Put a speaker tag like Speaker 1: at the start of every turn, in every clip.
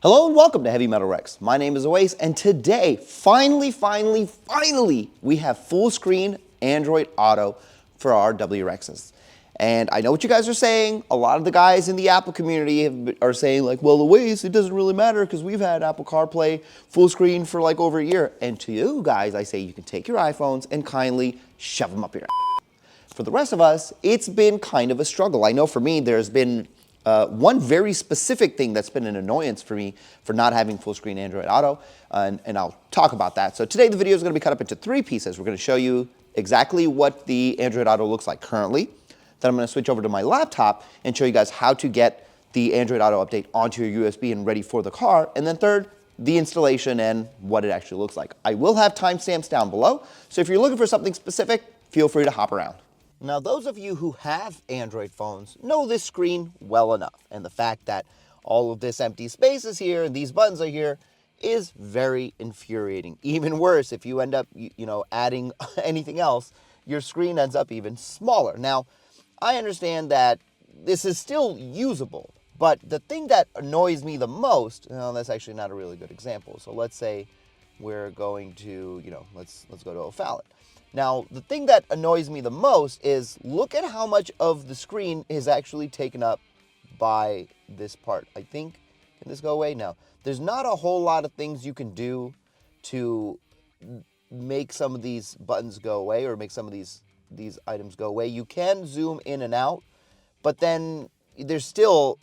Speaker 1: Hello and welcome to Heavy Metal Rex. My name is Oasis, and today, finally, we have full screen Android Auto for our WRXs. And I know what you guys are saying. A lot of the guys in the Apple community are saying like, well, Oasis, it doesn't really matter because we've had Apple CarPlay full screen for like over a year. And to you guys, I say you can take your iPhones and kindly shove them up your ass. For the rest of us, it's been kind of a struggle. I know for me, there's been one very specific thing that's been an annoyance for me for not having full screen Android Auto, and I'll talk about that. So today the video is going to be cut up into three pieces. We're going to show you exactly what the Android Auto looks like currently. Then I'm going to switch over to my laptop and show you guys how to get the Android Auto update onto your USB and ready for the car. And then third, the installation and what it actually looks like. I will have timestamps down below, so if you're looking for something specific, feel free to hop around. Now, those of you who have Android phones know this screen well enough, and the fact that all of this empty space is here and these buttons are here is very infuriating. Even worse, if you end up, adding anything else, your screen ends up even smaller. Now, I understand that this is still usable, but the thing that annoys me the most, that's actually not a really good example. So let's say we're going to, let's go to O'Fallon. Now, the thing that annoys me the most is look at how much of the screen is actually taken up by this part. I think, can this go away? No. There's not a whole lot of things you can do to make some of these buttons go away or make some of these items go away. You can zoom in and out, but then there's still,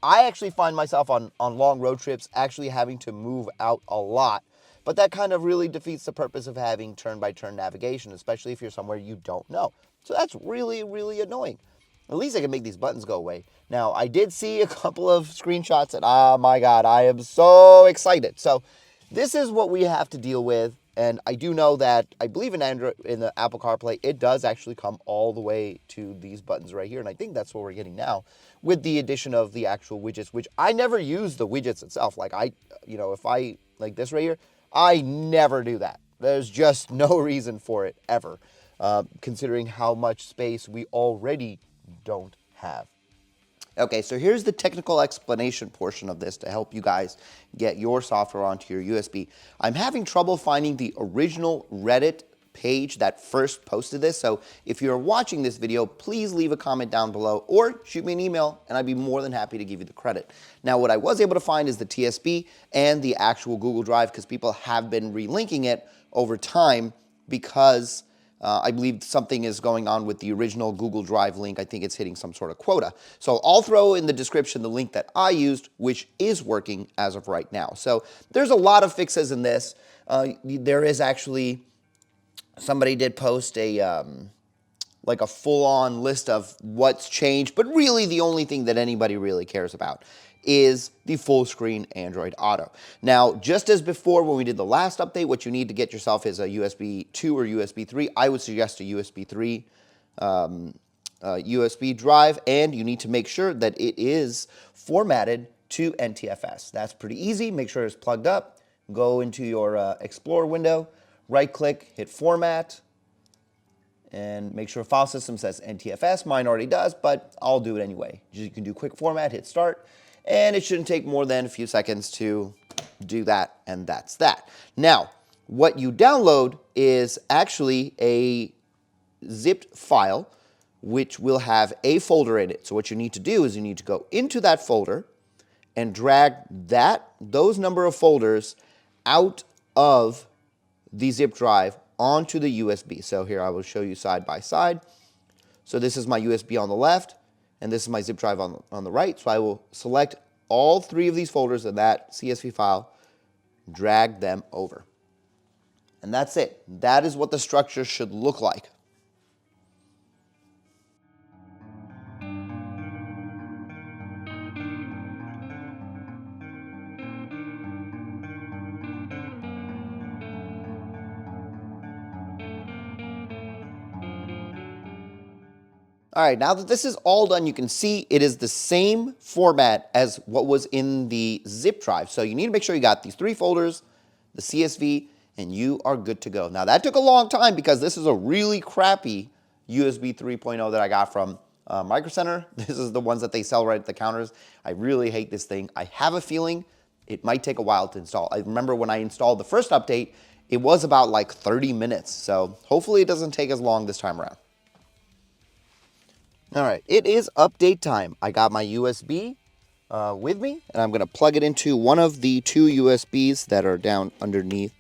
Speaker 1: I actually find myself on long road trips actually having to move out a lot. But that kind of really defeats the purpose of having turn-by-turn navigation, especially if you're somewhere you don't know. So that's really, really annoying. At least I can make these buttons go away. Now, I did see a couple of screenshots, and oh my God, I am so excited. So this is what we have to deal with, and I do know that I believe in Android, in the Apple CarPlay, it does actually come all the way to these buttons right here, and I think that's what we're getting now with the addition of the actual widgets, which I never use the widgets itself. Like if I, like this right here, I never do that. There's just no reason for it ever, considering how much space we already don't have. Okay, so here's the technical explanation portion of this to help you guys get your software onto your USB. I'm having trouble finding the original Reddit page that first posted this, so if you're watching this video, please leave a comment down below or shoot me an email and I'd be more than happy to give you the credit. Now, what I was able to find is the TSB and the actual Google Drive, because people have been relinking it over time because I believe something is going on with the original Google Drive link. I think it's hitting some sort of quota. So I'll throw in the description the link that I used, which is working as of right now. So there's a lot of fixes in this. There is actually, somebody did post a like a full-on list of what's changed, but really the only thing that anybody really cares about is the full screen Android Auto. Now, just as before when we did the last update, what you need to get yourself is a USB 2 or USB 3. I would suggest a USB 3 USB drive, and you need to make sure that it is formatted to NTFS. That's pretty easy. Make sure it's plugged up. Go into your Explorer window, right-click, hit Format, and make sure File System says NTFS. Mine already does, but I'll do it anyway. You can do Quick Format, hit Start, and it shouldn't take more than a few seconds to do that, and that's that. Now, what you download is actually a zipped file, which will have a folder in it. So what you need to do is you need to go into that folder and drag those number of folders out of the zip drive onto the USB. So here I will show you side by side. So this is my USB on the left, and this is my zip drive on the right. So I will select all three of these folders in that CSV file, drag them over. And that's it. That is what the structure should look like. All right, now that this is all done, you can see it is the same format as what was in the zip drive. So you need to make sure you got these three folders, the CSV, and you are good to go. Now that took a long time because this is a really crappy USB 3.0 that I got from Micro Center. This is the ones that they sell right at the counters. I really hate this thing. I have a feeling it might take a while to install. I remember when I installed the first update, it was about like 30 minutes. So hopefully it doesn't take as long this time around. All right, it is update time. I got my USB with me, and I'm going to plug it into one of the two USBs that are down underneath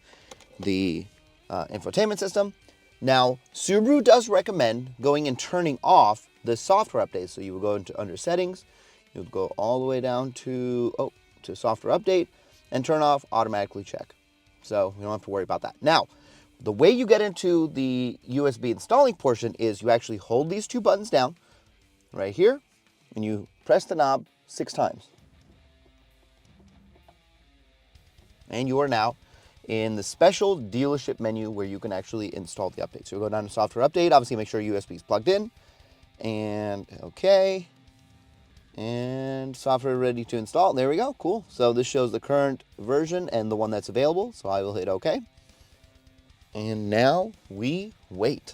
Speaker 1: the infotainment system. Now, Subaru does recommend going and turning off the software updates. So you will go into under settings, you would go all the way down to software update and turn off automatically check. So you don't have to worry about that. Now, the way you get into the USB installing portion is you actually hold these two buttons down right here, and you press the knob 6 times. And you are now in the special dealership menu where you can actually install the update. So you'll go down to software update, obviously make sure USB is plugged in, and okay, and software ready to install. There we go, cool. So this shows the current version and the one that's available, so I will hit okay. And now we wait.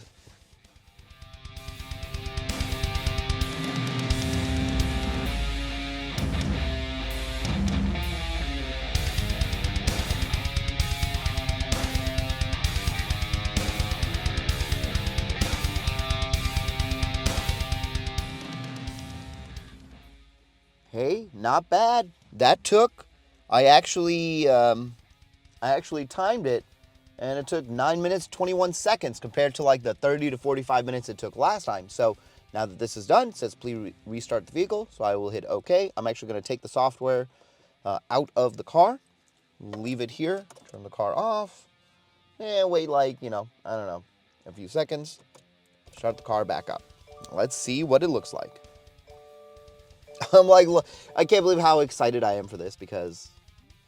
Speaker 1: Hey, not bad. That took, I actually timed it, and it took 9 minutes, 21 seconds compared to like the 30 to 45 minutes it took last time. So now that this is done, it says please restart the vehicle. So I will hit OK. I'm actually going to take the software out of the car, leave it here, turn the car off, and wait like, I don't know, a few seconds, start the car back up. Let's see what it looks like. I'm like, look, I can't believe how excited I am for this because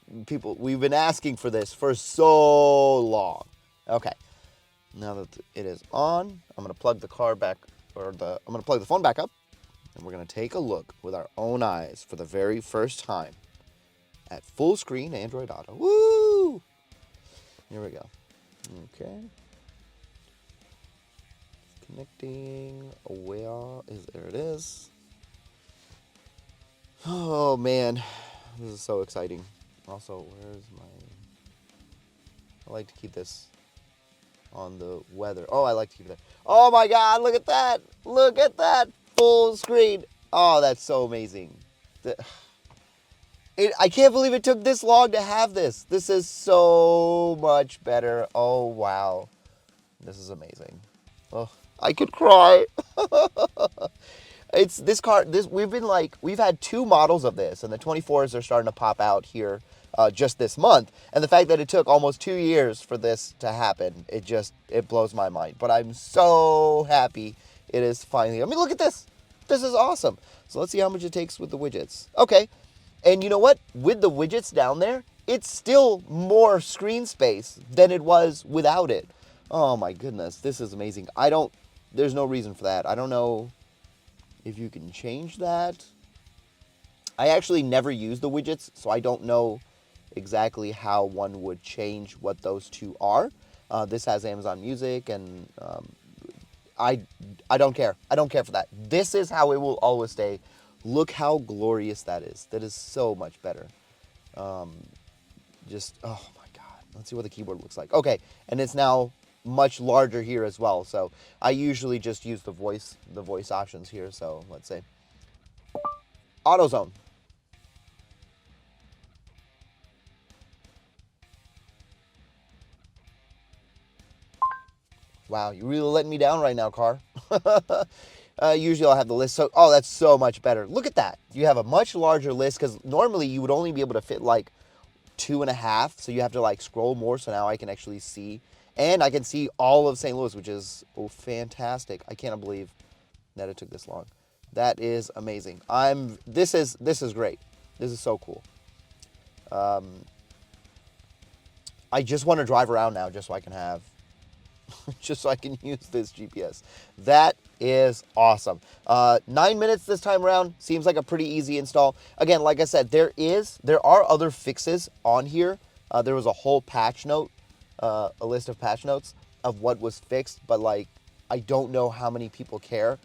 Speaker 1: we've been asking for this for so long. Okay, now that it is on, I'm gonna plug the car back, I'm gonna plug the phone back up, and we're gonna take a look with our own eyes for the very first time at full screen Android Auto. Woo! Here we go. Okay. Connecting. There it is. Oh man, this is so exciting. Also, where's I like to keep this on the weather. Oh, I like to keep it there. Oh my God, look at that. Look at that. Full screen. Oh, that's so amazing. I can't believe it took this long to have this. This is so much better. Oh, wow. This is amazing. Oh, I could cry. It's this car, we've had 2 models of this, and the 24s are starting to pop out here just this month. And the fact that it took almost 2 years for this to happen, it blows my mind. But I'm so happy it is finally, I mean, look at this. This is awesome. So let's see how much it takes with the widgets. Okay, and you know what? With the widgets down there, it's still more screen space than it was without it. Oh my goodness, this is amazing. There's no reason for that. I don't know if you can change that. I actually never use the widgets, so I don't know exactly how one would change what those two are. This has Amazon Music, and I don't care. I don't care for that. This is how it will always stay. Look how glorious that is. That is so much better. Oh my God. Let's see what the keyboard looks like. Okay, and it's now much larger here as well. So I usually just use the voice options here. So let's say AutoZone. Wow, you really letting me down right now, car. Usually I'll have the list. So, oh, that's so much better. Look at that. You have a much larger list because normally you would only be able to fit like 2.5. So you have to like scroll more. So now I can actually see. And I can see all of St. Louis, which is fantastic. I can't believe that it took this long. That is amazing. This is great. This is so cool. I just want to drive around now just so I can have, just so I can use this GPS. That is awesome. 9 minutes this time around. Seems like a pretty easy install. Again, like I said, there are other fixes on here. There was a whole patch note. A list of patch notes of what was fixed, but like I don't know how many people care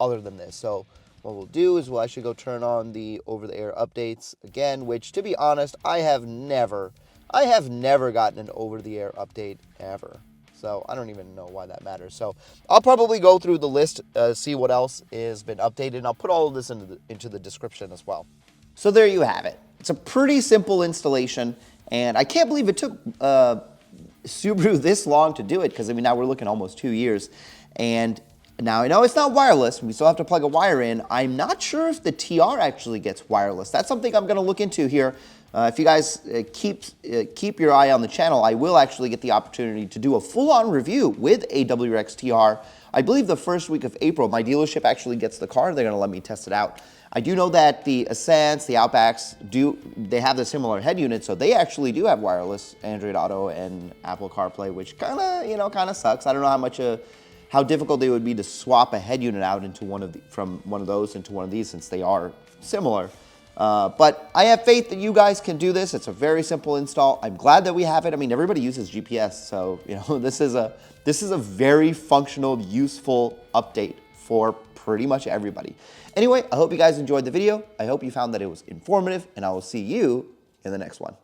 Speaker 1: other than this. So what we'll do is we'll actually go turn on the over-the-air updates again, which, to be honest, I have never gotten an over-the-air update ever. So I don't even know why that matters. So I'll probably go through the list, see what else has been updated, and I'll put all of this into the description as well. So there you have it. It's a pretty simple installation, and I can't believe it took Subaru this long to do it, because I mean, now we're looking almost 2 years. And now I know it's not wireless. We still have to plug a wire in. I'm not sure if the TR actually gets wireless. That's something I'm going to look into here. If you guys keep your eye on the channel, I will actually get the opportunity to do a full-on review with a WRX TR. I believe the first week of April. My dealership actually gets the car. They're going to let me test it out. I do know that the Ascents, the Outbacks, they have the similar head unit, so they actually do have wireless Android Auto and Apple CarPlay, which kind of sucks. I don't know how difficult they would be to swap a head unit out into from one of those into one of these, since they are similar. But I have faith that you guys can do this. It's a very simple install. I'm glad that we have it. I mean, everybody uses GPS, so this is a very functional, useful update for pretty much everybody. Anyway, I hope you guys enjoyed the video. I hope you found that it was informative, and I will see you in the next one.